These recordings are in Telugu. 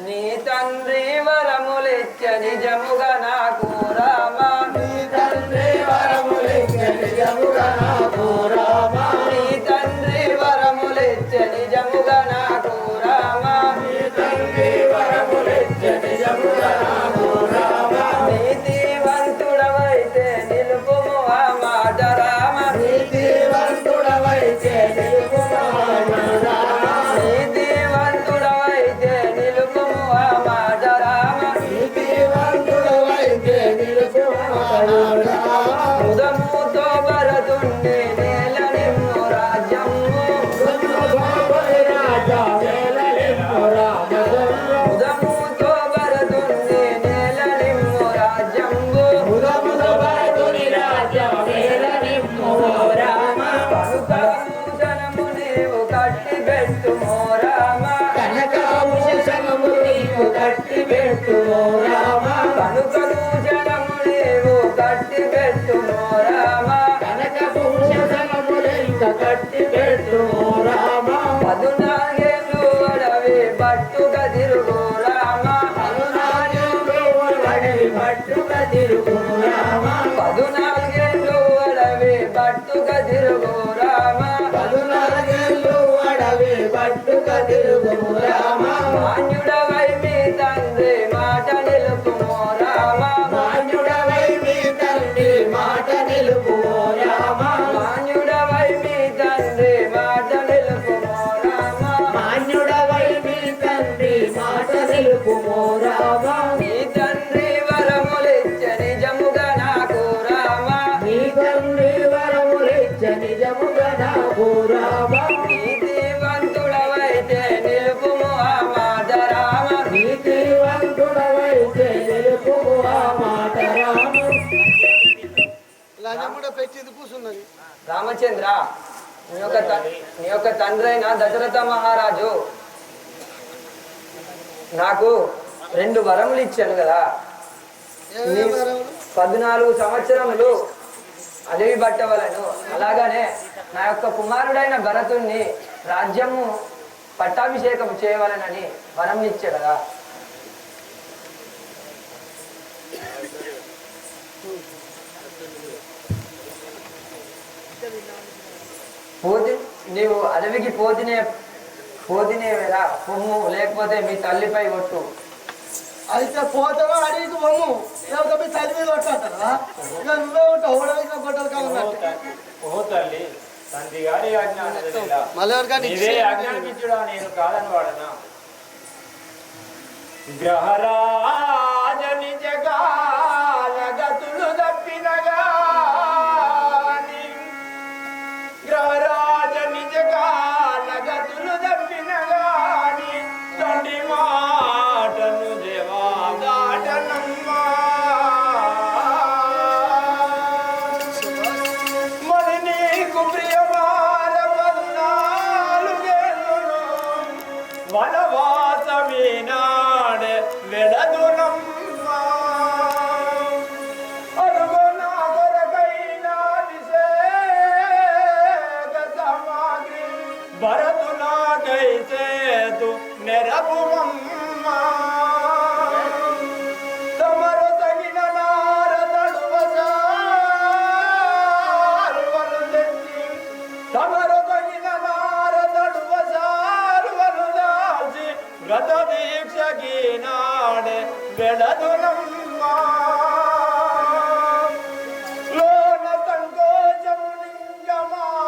నీ తండ్రి వరములిచ్చ నిజముగా నాకు రామా నీ తండ్రి వరములిచ్చ నిజముగా నాకు రామా నీ తండ్రి వరములిచ్చ నిజముగా నాకు రామా నీ తండ్రి వరములిచ్చ నిజముగా నాకు రామా నీతివంతుడవైతే నిలుపుము ఆ మాట రామ నీతివంతుడవైతే నిలుపుము ఆ మాట ముదముతో భరతుండే నేల నిమ్ము రాజ్యము ముదముతో భరతుండే నేల నిమ్ము రాజ్యము కనుక భూషణము నీవు కట్టి పెట్టుమో రామ కనుక భూషణము నీవు కట్టి పెట్టుమో రామ కనుక భూషణము నీవు కట్టి పెట్టుమో రామ కనక భూషణములెంత కట్టి పెట్టుమో రామ 14 ఏళ్ళు అడవి పట్టుక తిరుగు రామ 14 ఏళ్ళు అడవి పట్టుక తిరుగు రామ 14 ఏళ్ళు అడవి పట్టుక తిరుగు రామ 14 ఏళ్ళు అడవి పట్టుక తిరుగు రామ మాన్యుడవై మీ తండ్రి మాట నిలుపుమో రామ మాన్యుడవై మీ తండ్రి మాట నిలుపుమో రామ మాన్యుడవై మీ తండ్రి మాట నిలుపుమో రామ మాన్యుడవై మీ తండ్రి మాట నిలుపుమో రామ నీ తండ్రి వరములిచ్చ నిజముగా నాకు రామ నీ తండ్రి వరములిచ్చ నిజముగా నాకు రామ నీతివంతుడవైతే నిలుపుము ఆ మాట రామ నీతివంతుడవైతే నిలుపుము ఆ మాట రామ రామచంద్ర నీ యొక్క తండ్రి అయిన దశరథ మహారాజు నాకు 2 వరములు ఇచ్చాను కదా 14 సంవత్సరములు అడవి పట్టవలను అలాగనే నా యొక్క కుమారుడైన భరతుణ్ణి రాజ్యము పట్టాభిషేకం చేయవలనని వరం ఇచ్చే కదా నీవు అడవికి పోతినే వేళ పొమ్ము లేకపోతే మీ తల్లిపై కొట్టు అయితే పోతావా అడిగి పొమ్ము లేకపోతే మీ తల్లి మీద కొట్టారా ఇక నువ్వే ఉంటావు ఓడవేసిన గొడ్డలు తల్లి తండ్రి గారి ఆజ్ఞాపించుడా నేను కాదని వాడనా గ్రహరాజ నిజగాల గతులు తప్పినగా గ్రహరాజ నిజగాల గతులు తప్పినగాని తండ్రి మాటను దేవాగాటనమ్మా మరి నీకు ప్రియమార 14 ఏళ్ళు వనవాసమీనాడే వెడదునమ్మా అరుగో నా కొరకైన అభిషేక సామాగ్రి భరతు నాకై సేతు నెరపుమమ్మా తమరు తగిన నారదడు వసారువలు తెచ్చి తమరు తగిన నారదడు వసారువలు దాల్చి వ్రత దీక్షకి నాడే వెడదునమ్మా లోన సంకోచము నింజమానవమ్మా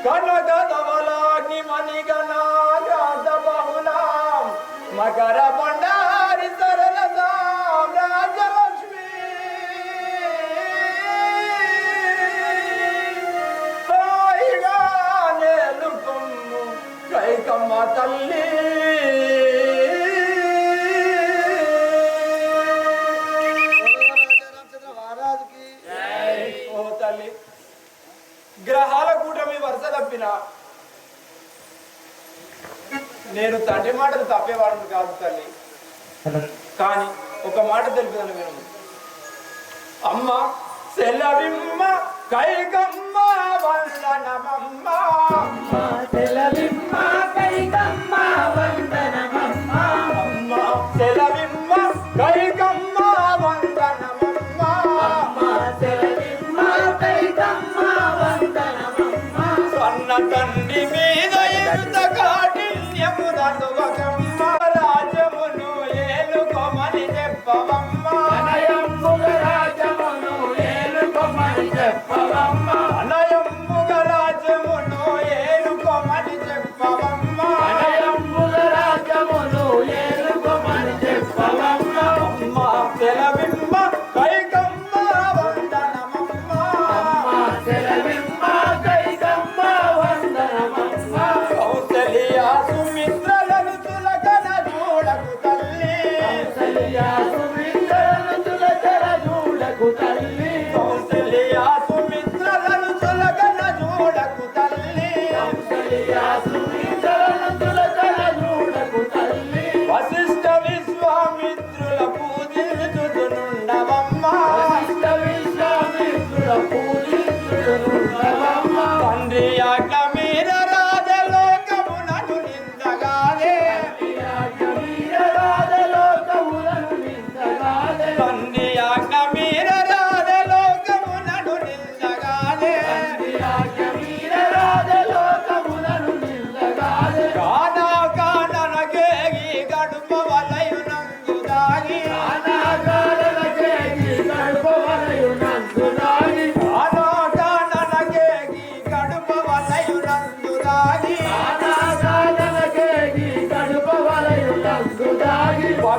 కనకదవలాగ్ని మణిగణాగాధ బహుళాం మకర పండారి సరళ సామ్రాజ్యలక్ష్మి హాయిగా నేలుకొమ్ము కైకమ్మ తల్లి ఓ తల్లి గ్రహాల కూటమి వరుస తప్పిన నేను తండ్రి మాటలు తప్పేవాడు కాదు తల్లి కానీ ఒక మాట తెలుపుతాను విను అమ్మ సెలవిమ్మ కైకమ్మ వందనమమ్మ సెలవిమ్మ కైకమ్మ వందనమమ్మ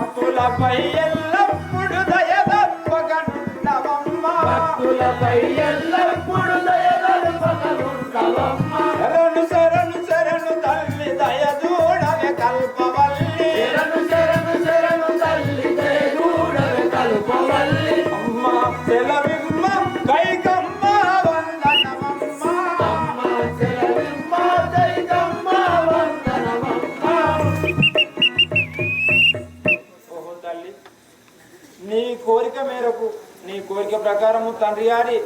భక్తులపై ఎల్లప్పుడు దయదప్పగనుండవమ్మ భక్తులపై ఎల్లప్పుడు దయదలుపగనుండవమ్మ శరణు శరణు శరణు తల్లి దయదూడవే కల్పవల్లి శరణు శరణు శరణు తల్లి దయదూడవే కల్పవల్లి అమ్మ సెలవిమ్మ కైకమ్మ వందనమమ్మ అమ్మ సెలవిమ్మ దైకమ్మ వందనమమ్మ. ఓహో తల్లి, నీ కోరిక మేరకు నీ కోరిక ప్రకారము తండ్రి గారి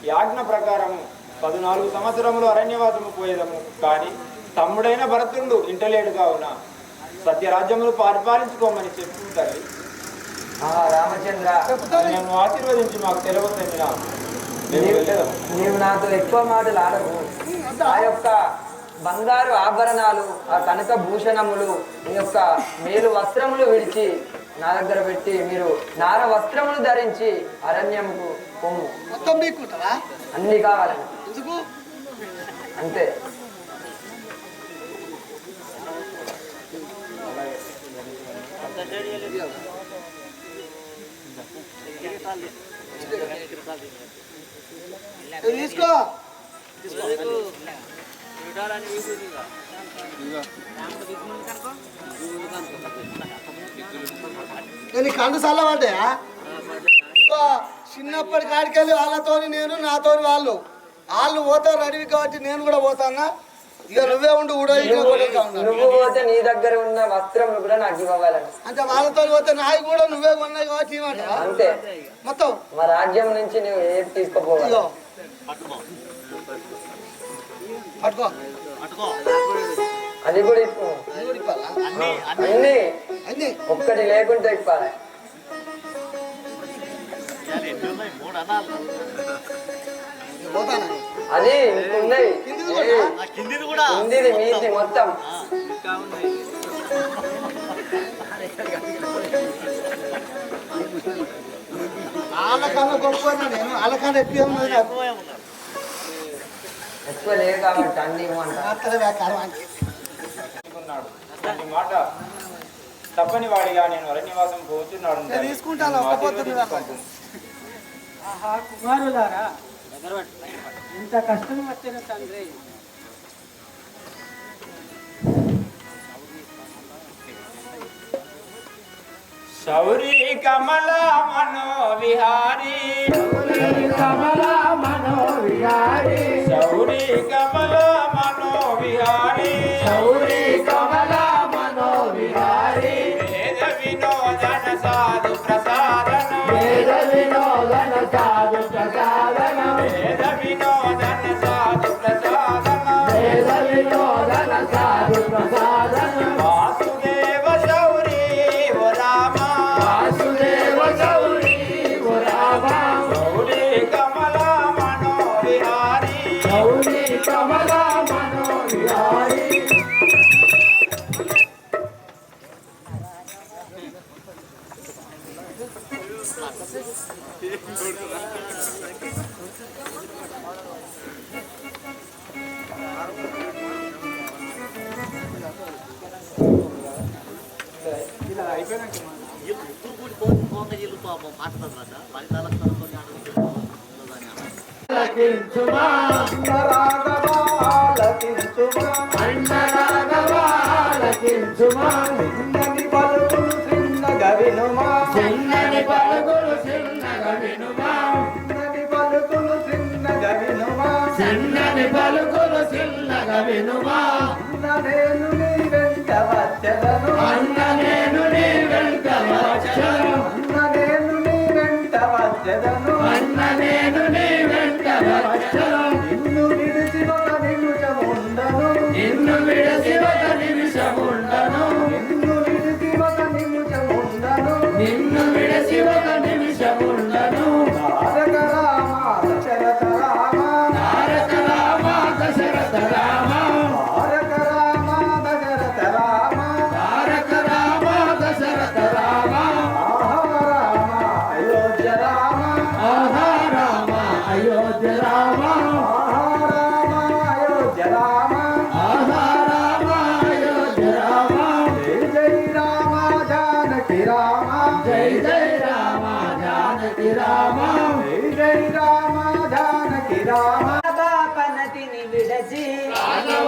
యాజ్ఞ ప్రకారము 14 సంవత్సరములు అరణ్యవాసము పోయేదము. కానీ తమ్ముడైన భరతుడు ఇంటలేడు కావున సత్యరాజ్యములు పరిపాలించుకోమని చెప్పు తల్లి. రామచంద్ర, నన్ను ఆశీర్వదించి మాకు తెలియవద్దని నీవు నాతో ఎక్కువ మాటలు ఆడవు. ఆ యొక్క బంగారు ఆభరణాలు, ఆ కనక భూషణములు, ఈ యొక్క మేలు వస్త్రములు విడిచి నా దగ్గర పెట్టి మీరు నార వస్త్రములు ధరించి అరణ్యముకు పొమ్ము. మొత్తం నీకుంటావా? అన్ని కావాలని ఎందుకు? అంతే. తీసుకో. నేను కండు చల్లబడ్డాయా? చిన్నప్పటి కాడికెళ్ళి వాళ్ళతోని నేను, నాతోని వాళ్ళు పోతారు అడవి కాబట్టి నేను కూడా పోతానా. ఇక నువ్వే ఉండి నువ్వు పోతే నీ దగ్గర ఉన్న వస్త్రములు కూడా నాకు ఇవ్వాలని. అంటే వాళ్ళతో పోతే నాయి కూడా నువ్వే ఉన్నాయి కాబట్టి ఇవ్వమంటావా? అంతే. మొత్తం మా రాజ్యం నుంచి నువ్వు ఏది తీసుకోపోవాలి. పట్టుకో. అది కూడా ఇప్పు. అన్ని అన్ని ఒక్కటి లేకుంటే ఇప్పాలి. పోతానా? అది ఉన్నాయి. కిందిది మీది మొత్తం. వాళ్ళకన్నా గొప్పనా? నేను వాళ్ళకన్నా ఎక్కువ ఎక్కువ లేదు కాబట్టి అన్ని ఈ మాట తప్పని వాడిగా నేను అరణ్యవాసం పోతున్నాడు. తీసుకుంటాను. కుమారులారా, ఇంత కష్టం వచ్చిన తండ్రి శౌరి కమల మనో విహారీ, శౌరి కమల మనో విహారీ, శౌరి కమల మనో విహారీ, శౌరి కమల మనో విహారీ, వేద వినోదన సాధు ప్రసాదన, వేద వినోదన సాధు ప్రసాదన, వేద వినోదన సాధు ప్రసాదన, వేద వినోదన సాధు ప్రసాదన, వాసుదేవ శౌరి ఓ రామ, వాసుదేవ శౌరి ఓ రామ, శౌరి కమల మనో విహారీ, శౌరి కమల మనో విహారీ. లకించుమా రాఘవా లకించుమా, అన్నరాఘవా లకించుమా, చిన్నని పలుకులు చిన్నగా వినుమా, చిన్నని పలుకులు చిన్నగా వినుమా, చిన్నని పలుకులు చిన్నగా వినుమా, చిన్నని పలుకులు చిన్నగా వినుమా, అన్న నేను నీ వెంట వచ్చెదను, అన్న నేను నీ వెంట వచ్చెదను, అన్న నేను నీ వెంట వచ్చెదను, అన్న నేను నీ వెంట వచ్చెదను, నిన్ను విడిచి ఒక నిమిషం ఉండను, నిన్ను విడిచి ఒక నిమిషం ఉండను, నిన్ను విడిచి ఒక నిమిషం ఉండను, నిన్ను విడిచి ఒక నిమిషం ఉండను. తారక రామ దశరథ రామ, తారక రామ దశరథ రామ, తారక రామ దశరథ రామ, తారక రామ దశరథ రామ, ఆహా రామ అయోధ్య రామ, ఆహా రామ అయోధ్య రామ, ఆహా రామ అయోధ్య రామ, ఆహా రామ అయోధ్య రామ, జై జై రామ జానకి జానకి రామ జై జై రామ జానకి రామ జై జై రామ జానకి రామ పనతిని విడచి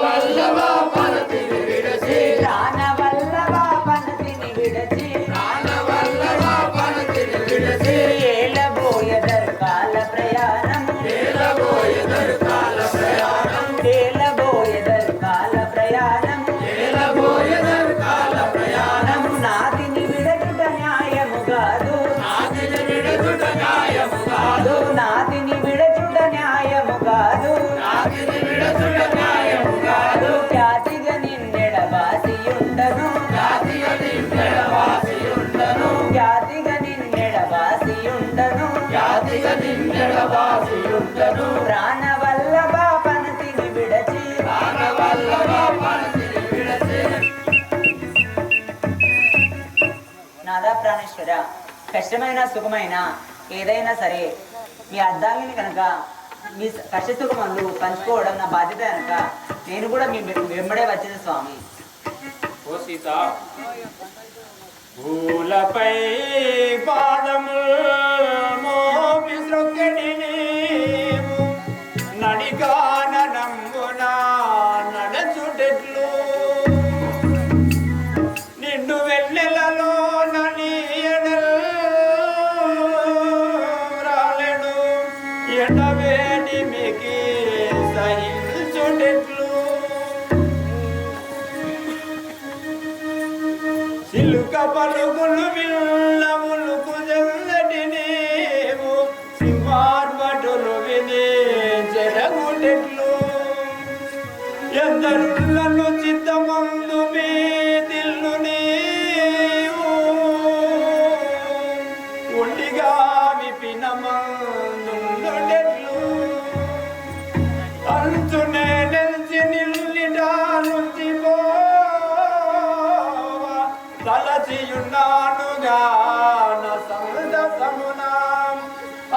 వల్లభ పరతిని విడచి ప్రాణవల్లభ పనతిని విడచి వల్లభ పరతిని విడచి ఏలబోయదరు కాల ప్రయాణము ఏలబోయెదరు కాల ప్రయాణం ఏలబోయదరు కాల ప్రయాణము ఏలబోయెదరు కాల ప్రయాణం నాతిని విడచుట న్యాయము కాదు నాతిని విడచుట న్యాయము కాదు నాతిని విడచుట న్యాయము కాదు నాతిని విడచుట న్యాయము కాదు ఖ్యాతిగా నిన్నెడబాసియుండను జాతియ నిన్నెడవాసియుండను ఖ్యాతిగా నిన్నెడబాసియుండను జాతియ నిన్నెడవాసియుండను ప్రాణవల్లభ పనతిని విడచి వల్లభ పరతిని విడచి నాదా ప్రాణేశ్వర కష్టమైన సుఖమైన ఏదైనా సరే మీ అద్దాలని కనుక మీ కష్ట సుఖములు పంచుకోవడం నా బాధ్యత కనుక నేను కూడా మీ వెంబడే వచ్చేది స్వామి. ఓ సీత పూలపై పాదములు మోపి త్రొక్కెడి నీవు నడికాననమ్మున నడచుటెట్లు నిండు వెన్నెలలోన నీయడల్ రాలెడు ఎండవేడి మికి సహించుటెట్లు చిలుక పలుకులు విన్నములుకు జల్లటి నీవు సింహార్భటులు విని చెరగుటెట్లు ఎందరులను చిత్తమందు మీదిల్లు నీవు ఉండిగా విపినమందుండుటెట్లు అంచునే నిలిచి నిల్లిడా నుంచి తలచియున్నానుగా సందసమున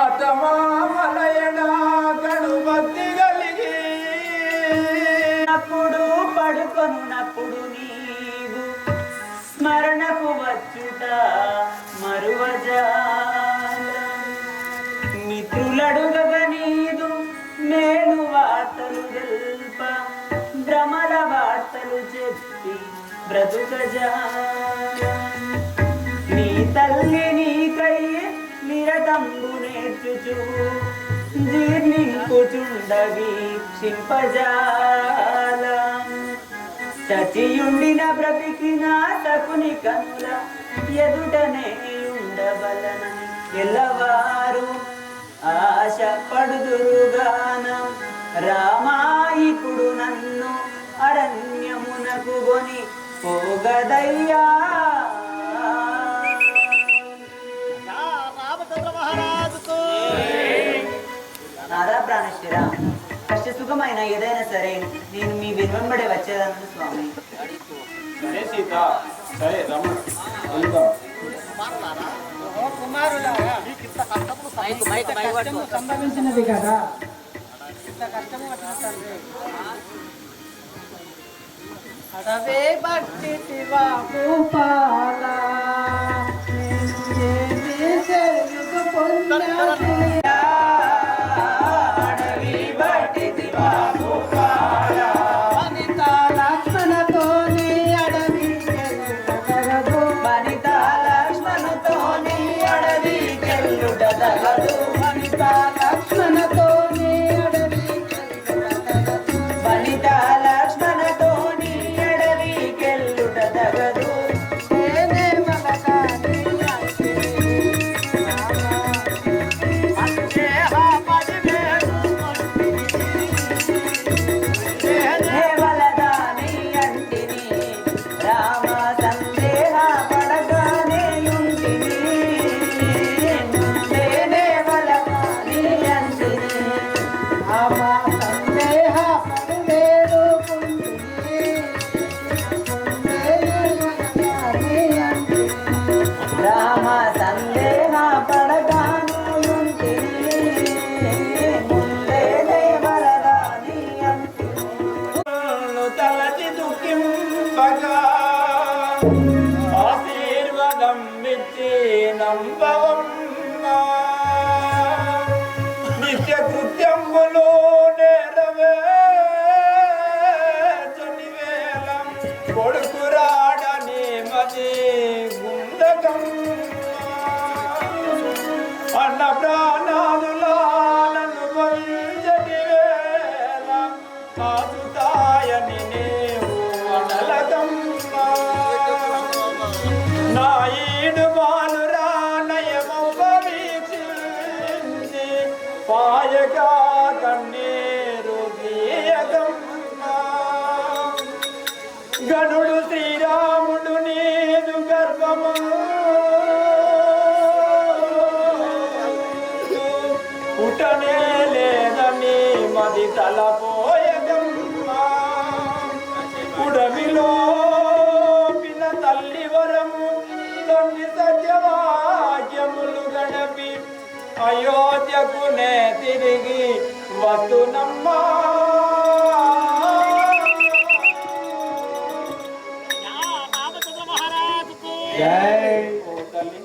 అతమామలయడా గడు భక్తి కలిగి అప్పుడు పడుకొనున్నప్పుడు నీవు స్మరణకు వచ్చుట మరువజాల మిత్రులడుగగ నీదు మేలు వార్తలు తెల్ప భ్రమల వార్తలు చెప్పి బ్రతుకజాల నీ తల్లి నీకై నిరతంబు నేర్చుచు జీర్ణింపుచుండ వీక్షింపజాల చచియుండిన బ్రతికిన తకుని కనుల ఎదుటనే ఉండవలనని ఎల్లవారు ఆశ పడుదురుగాన రామాయికుడు నన్ను అరణ్యమునకు గొని పోగదయ్యా. నాదా ప్రాణేశ్వర కష్ట సుఖమైన ఏదైనా సరే నేను మీ వెంబడే వచ్చేదన్నాను స్వామి. సరే సీత సరే రమ్మ వెళ్దాం. కుమారులారా కష్టము సంభవించినది కదా ఇంత కష్టము వచ్చిన తండ్రి అడవే భక్తి శివా భూపాల అడవి బట్టి దివాకు వనిత లక్ష్మణతోని అడవి వనిత లక్ష్మణుతోని అడవి కెల్లుట తగదు వనిత లక్ష్మణతోని అడవి వనిత లక్ష్మణతోని అడవి కెల్లుట తగదు నేనే మలకాని దేవలదాని అంటిని రామ సందేహ పడగానే ఉంటిని దేవలదాని అంటిని అమా సందేహ పడవేరు రామ సందేహ పడగాను ఉంటిని ముందే దేవలదాని అంటిని తలచి దుఃఖింపగా ఆశీర్వాదం ఎత్తి నంబవమ్మా నిత్య కృత్యములు నెరవేర్చని వేళ కొడుకురాడని మది గుండకమ్మా అన్న ప్రాణాదులా నన్ను వంచని వేళ ఆసుతాయని నీవు అనలకమ్మా నా ఈడు బాలురా నయమవ్వ వీక్షించి పాయగా కన్నీరు తీయకమ్మా గనుడు శ్రీరాముడు నీదు గర్భము పుట్టనే లేదని మది తలపోయగమ్మా ఉడమిలో పిన తల్లి వరము తొన్ని సత్యవాక్యములు గడపి అయోధ్యకు నే తిరిగి వస్తునమ్మా ఓ తల్లి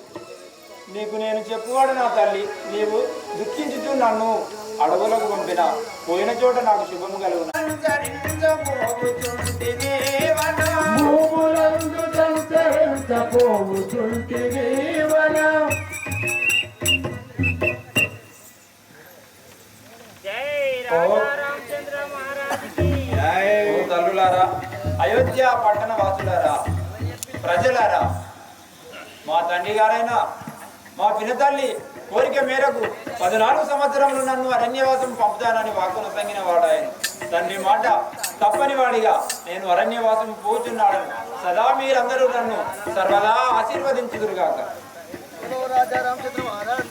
నీకు నేను చెప్పువాడు నా తల్లి నీవు దుఃఖించుతూ నన్ను అడవులకు పంపిన పోయిన చోట నాకు శుభము కలుగున భూములందు సంచరించపోవుచుంటివి వనం. ఓ తల్లులారా అయోధ్య పట్టణ వాసులారా ప్రజలారా మా తండ్రి గారైనా మా పినతల్లి కోరిక మేరకు 14 సంవత్సరములు నన్ను అరణ్యవాసం పంపుతానని వాక్కును సంగిన వాడాయను. తండ్రి మాట తప్పని వాడిగా నేను అరణ్యవాసం పోతున్నాడను. సదా మీరందరూ నన్ను సర్వదా ఆశీర్వదించుదురుగాక. రాజా రామచంద్ర మహారాజ్